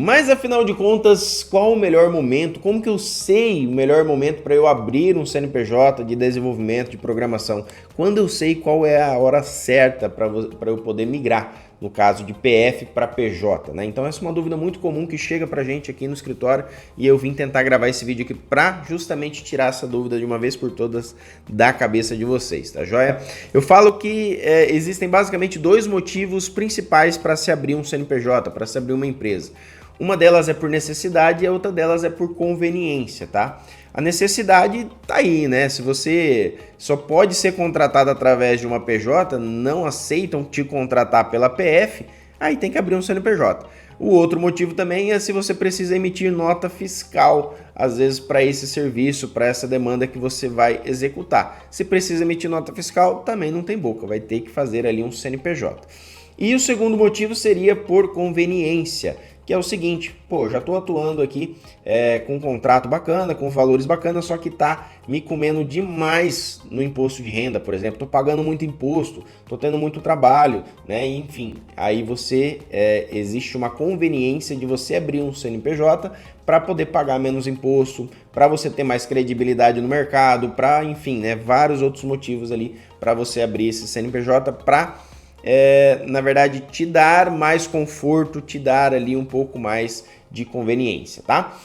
Mas afinal de contas, qual o melhor momento? Como que eu sei o melhor momento para eu abrir um CNPJ de desenvolvimento, de programação? Quando eu sei qual é a hora certa para eu poder migrar, no caso de PF para PJ, né? Então essa é uma dúvida muito comum que chega para a gente aqui no escritório e eu vim tentar gravar esse vídeo aqui para justamente tirar essa dúvida de uma vez por todas da cabeça de vocês, tá joia? Eu falo que existem basicamente dois motivos principais para se abrir um CNPJ, para se abrir uma empresa. Uma delas é por necessidade e a outra delas é por conveniência, tá? A necessidade tá aí, né? Se você só pode ser contratado através de uma PJ, não aceitam te contratar pela PF, aí tem que abrir um CNPJ. O outro motivo também é se você precisa emitir nota fiscal, às vezes para esse serviço, para essa demanda que você vai executar. Se precisa emitir nota fiscal, também não tem boca, vai ter que fazer ali um CNPJ. E o segundo motivo seria por conveniência, que é o seguinte, pô, já estou atuando aqui com um contrato bacana, com valores bacanas, só que tá me comendo demais no imposto de renda, por exemplo, estou pagando muito imposto, estou tendo muito trabalho, né? Enfim, aí existe uma conveniência de você abrir um CNPJ para poder pagar menos imposto, para você ter mais credibilidade no mercado, para, enfim, né, vários outros motivos ali para você abrir esse CNPJ para na verdade, te dar mais conforto, te dar ali um pouco mais de conveniência, tá?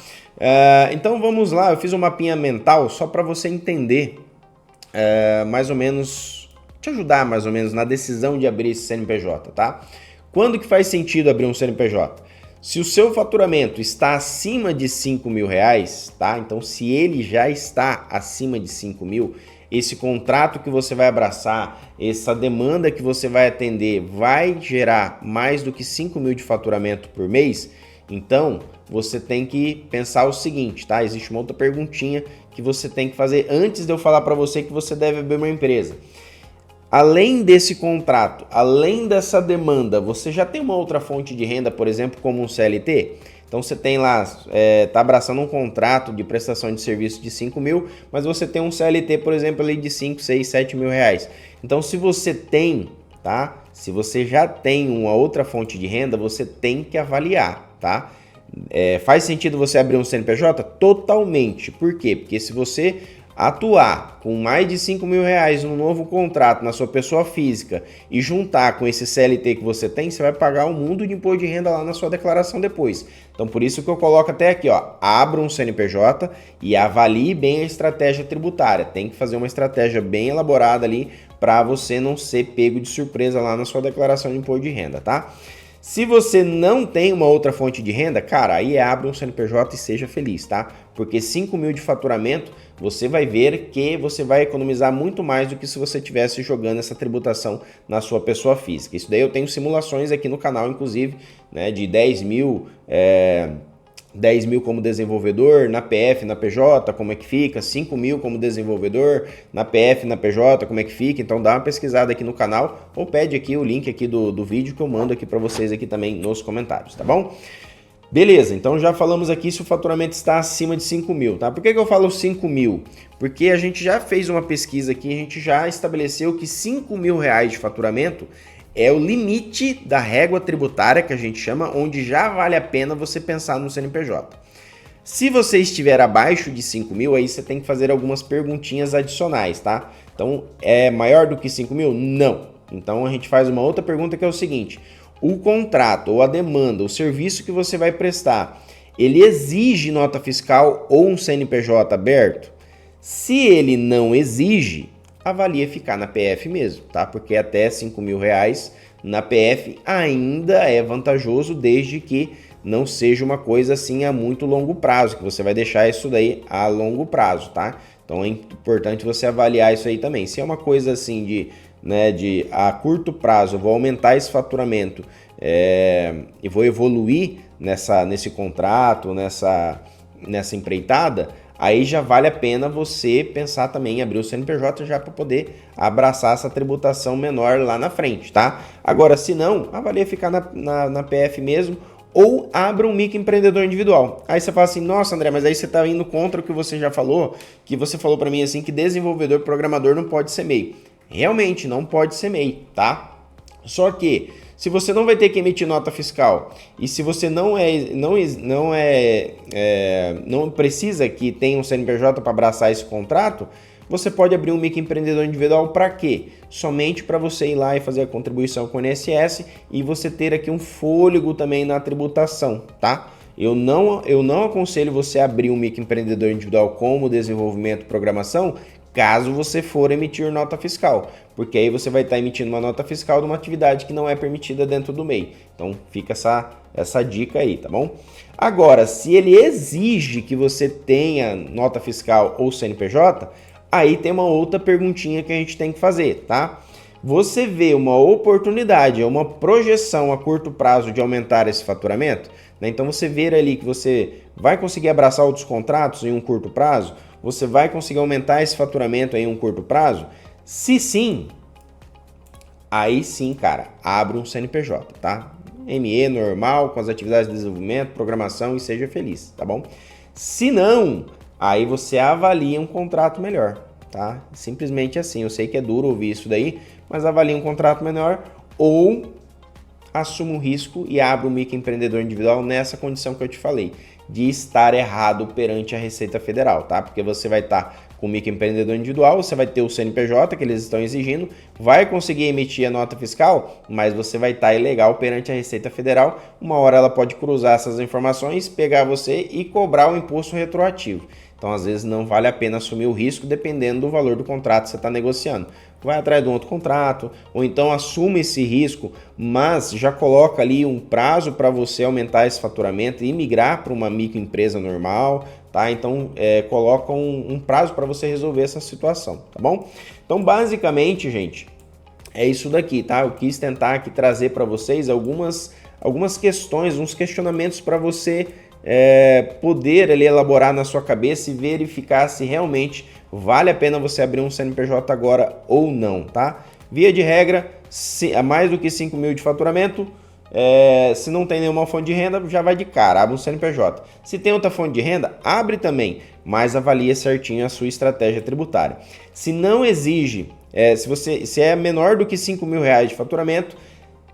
Então vamos lá, eu fiz um mapinha mental só para você entender mais ou menos, te ajudar mais ou menos na decisão de abrir esse CNPJ, tá? Quando que faz sentido abrir um CNPJ? Se o seu faturamento está acima de 5 mil reais, tá? Então se ele já está acima de 5 mil, esse contrato que você vai abraçar, essa demanda que você vai atender vai gerar mais do que 5 mil de faturamento por mês, então você tem que pensar o seguinte, tá? Existe uma outra perguntinha que você tem que fazer antes de eu falar para você que você deve abrir uma empresa. Além desse contrato, além dessa demanda, você já tem uma outra fonte de renda, por exemplo, como um CLT? Então você tem lá, está abraçando um contrato de prestação de serviço de 5 mil, mas você tem um CLT, por exemplo, ali de 5, 6, 7 mil reais. Então se você tem, tá? Se você já tem uma outra fonte de renda, você tem que avaliar, tá? Faz sentido você abrir um CNPJ? Totalmente. Por quê? Porque se você atuar com mais de 5 mil reais num novo contrato na sua pessoa física e juntar com esse CLT que você tem, você vai pagar um mundo de imposto de renda lá na sua declaração depois. Então por isso que eu coloco até aqui, ó, abra um CNPJ e avalie bem a estratégia tributária. Tem que fazer uma estratégia bem elaborada ali para você não ser pego de surpresa lá na sua declaração de imposto de renda, tá? Se você não tem uma outra fonte de renda, cara, aí abre um CNPJ e seja feliz, tá? Porque 5 mil de faturamento, você vai ver que você vai economizar muito mais do que se você estivesse jogando essa tributação na sua pessoa física. Isso daí eu tenho simulações aqui no canal, inclusive, né, de 10 mil como desenvolvedor, na PF, na PJ, como é que fica, 5 mil como desenvolvedor, na PF, na PJ, como é que fica. Então dá uma pesquisada aqui no canal ou pede aqui o link aqui do vídeo que eu mando aqui para vocês aqui também nos comentários, tá bom? Beleza, então já falamos aqui se o faturamento está acima de 5 mil, tá? Por que eu falo 5 mil? Porque a gente já fez uma pesquisa aqui, a gente já estabeleceu que 5 mil reais de faturamento é o limite da régua tributária, que a gente chama, onde já vale a pena você pensar no CNPJ. Se você estiver abaixo de 5 mil, aí você tem que fazer algumas perguntinhas adicionais, tá? Então, é maior do que 5 mil? Não. Então, a gente faz uma outra pergunta que é o seguinte: o contrato ou a demanda, o serviço que você vai prestar, ele exige nota fiscal ou um CNPJ aberto? Se ele não exige, avalia ficar na PF mesmo, tá? Porque até 5 mil reais na PF ainda é vantajoso, desde que não seja uma coisa assim a muito longo prazo, que você vai deixar isso daí a longo prazo, tá? Então é importante você avaliar isso aí também. Se é uma coisa assim de a curto prazo, eu vou aumentar esse faturamento e vou evoluir nesse contrato, nessa empreitada, aí já vale a pena você pensar também em abrir o CNPJ já para poder abraçar essa tributação menor lá na frente, tá? Agora, se não, avalia ficar na PF mesmo ou abra um microempreendedor individual. Aí você fala assim, nossa André, mas aí você está indo contra o que você já falou, que você falou para mim assim que desenvolvedor, programador não pode ser MEI. Realmente não pode ser MEI, tá? Só que Se você não vai ter que emitir nota fiscal e se você não precisa que tenha um CNPJ para abraçar esse contrato, você pode abrir um microempreendedor individual para quê? Somente para você ir lá e fazer a contribuição com o INSS e você ter aqui um fôlego também na tributação, tá? Eu não aconselho você abrir um microempreendedor individual como desenvolvimento e programação, caso você for emitir nota fiscal, porque aí você vai estar emitindo uma nota fiscal de uma atividade que não é permitida dentro do MEI. Então fica essa dica aí, tá bom? Agora, se ele exige que você tenha nota fiscal ou CNPJ, aí tem uma outra perguntinha que a gente tem que fazer, tá? Você vê uma oportunidade, uma projeção a curto prazo de aumentar esse faturamento, né? Então você vê ali que você vai conseguir abraçar outros contratos em um curto prazo, você vai conseguir aumentar esse faturamento em um curto prazo? Se sim, aí sim, cara, abre um CNPJ, tá? ME normal, com as atividades de desenvolvimento, programação e seja feliz, tá bom? Se não, aí você avalia um contrato melhor, tá? Simplesmente assim, eu sei que é duro ouvir isso daí, mas avalia um contrato melhor ou assuma o risco e abra um microempreendedor individual nessa condição que eu te falei, de estar errado perante a Receita Federal, tá? Porque você vai estar com o microempreendedor individual, você vai ter o CNPJ que eles estão exigindo, vai conseguir emitir a nota fiscal, mas você vai estar ilegal perante a Receita Federal. Uma hora ela pode cruzar essas informações, pegar você e cobrar o imposto retroativo. Então, às vezes, não vale a pena assumir o risco dependendo do valor do contrato que você está negociando. Vai atrás de um outro contrato, ou então assume esse risco, mas já coloca ali um prazo para você aumentar esse faturamento e migrar para uma microempresa normal, tá? Então, coloca um prazo para você resolver essa situação, tá bom? Então, basicamente, gente, é isso daqui, tá? Eu quis tentar aqui trazer para vocês algumas questões, uns questionamentos para você poder ali elaborar na sua cabeça e verificar se realmente vale a pena você abrir um CNPJ agora ou não, tá? Via de regra, a mais do que 5 mil de faturamento, se não tem nenhuma fonte de renda, já vai de cara, abre um CNPJ. Se tem outra fonte de renda, abre também, mas avalie certinho a sua estratégia tributária. Se não exige, se é menor do que 5 mil reais de faturamento,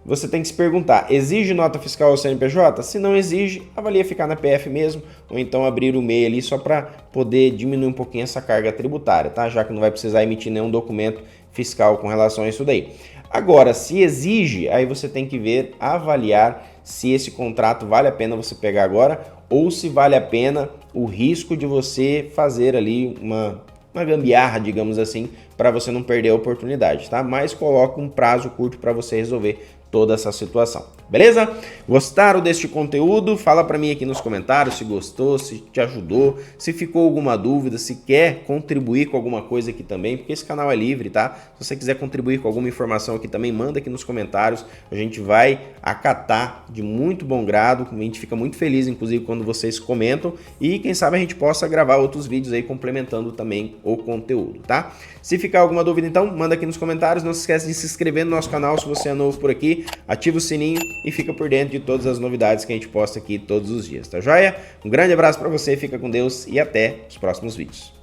você tem que se perguntar, exige nota fiscal ao CNPJ? Se não exige, avalia ficar na PF mesmo, ou então abrir o MEI ali só para poder diminuir um pouquinho essa carga tributária, tá? Já que não vai precisar emitir nenhum documento fiscal com relação a isso daí. Agora, se exige, aí você tem que ver, avaliar se esse contrato vale a pena você pegar agora, ou se vale a pena o risco de você fazer ali uma gambiarra, digamos assim, para você não perder a oportunidade, tá? Mas coloca um prazo curto para você resolver toda essa situação, beleza? Gostaram deste conteúdo? Fala para mim aqui nos comentários se gostou, se te ajudou, se ficou alguma dúvida, se quer contribuir com alguma coisa aqui também, porque esse canal é livre, tá? Se você quiser contribuir com alguma informação aqui também, manda aqui nos comentários, a gente vai acatar de muito bom grado, a gente fica muito feliz, inclusive, quando vocês comentam e quem sabe a gente possa gravar outros vídeos aí complementando também o conteúdo, tá? Se ficar alguma dúvida, então, manda aqui nos comentários, não se esqueça de se inscrever no nosso canal se você é novo por aqui, ativa o sininho e fica por dentro de todas as novidades que a gente posta aqui todos os dias, tá joia? Um grande abraço para você, fica com Deus e até os próximos vídeos.